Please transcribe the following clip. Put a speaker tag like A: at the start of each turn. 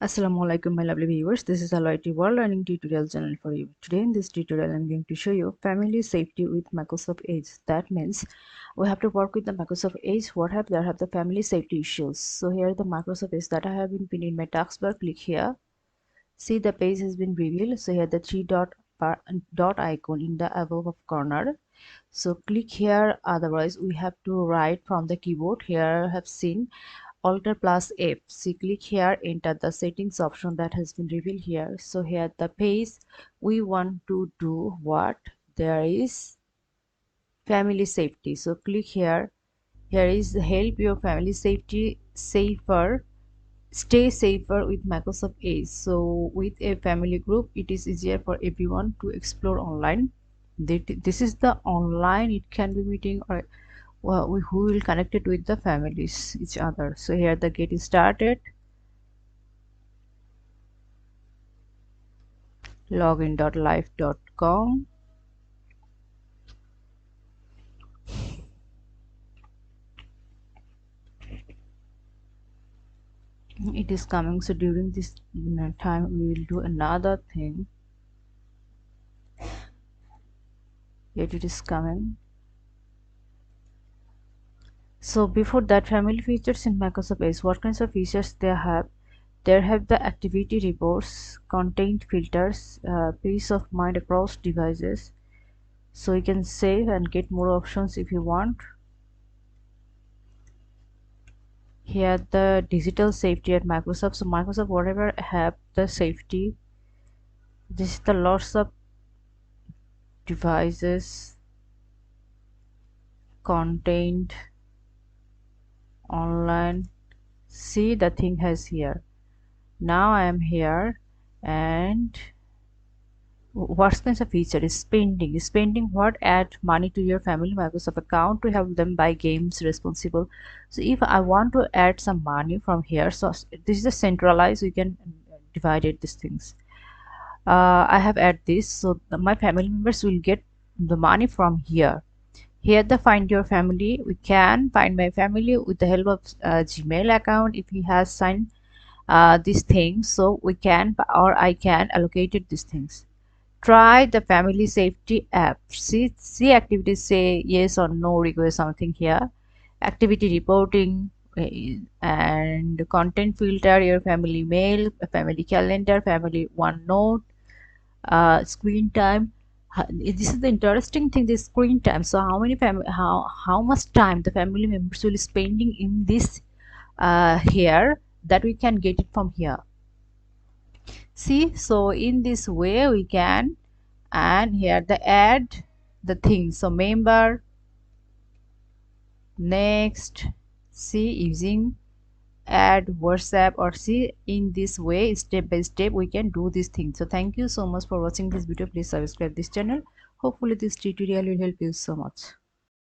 A: Assalamualaikum my lovely viewers, this is Aloiti World Learning Tutorial channel for you. Today in this tutorial I'm going to show you family safety with Microsoft Edge. That means we have to work with the Microsoft Edge. There have the family safety issues. So here the Microsoft Edge that I have been pinned in my taskbar. Click here. See, the page has been revealed. So here the three dot icon in the above corner. So click here, otherwise we have to write from the keyboard. Here I have seen Alt+F. See, click here, enter the settings option that has been revealed here. So here the page we want to do what? There is family safety. So click here. Here is help your family safety safer. Stay safer with Microsoft Edge. So with a family group, it is easier for everyone to explore online. This is the online. It can be meeting or who will connect it with the families each other. So here the get started, login.live.com. It is coming. So during this time we will do another thing. Yet it is coming. So before that, family features in Microsoft Edge, what kinds of features they have? There have the activity reports, content filters, peace of mind across devices. So you can save and get more options if you want. Here the digital safety at Microsoft. So Microsoft whatever have the safety. This is the lots of devices, content, online. See, the thing has here. Now I am here, and what kinds of feature is spending what? Add money to your family Microsoft account to help them buy games responsible. So if I want to add some money from here, so this is a centralized, we can divide it these things. I have add this, so my family members will get the money from here. Here the find your family, we can find my family with the help of Gmail account. If he has signed these things, so we can, or I can allocate it these things. Try the family safety app. See activities, say yes or no, request something here. Activity reporting and content filter, your family mail, family calendar, family OneNote, screen time. This is the interesting thing, this screen time. So how many how much time the family members will be spending in this here, that we can get it from here. See, so in this way we can, and here the add the things. So member, next, see, using add WhatsApp, or see, in this way step by step we can do these things. So thank you so much for watching this video. Please subscribe this channel. Hopefully this tutorial will help you so much.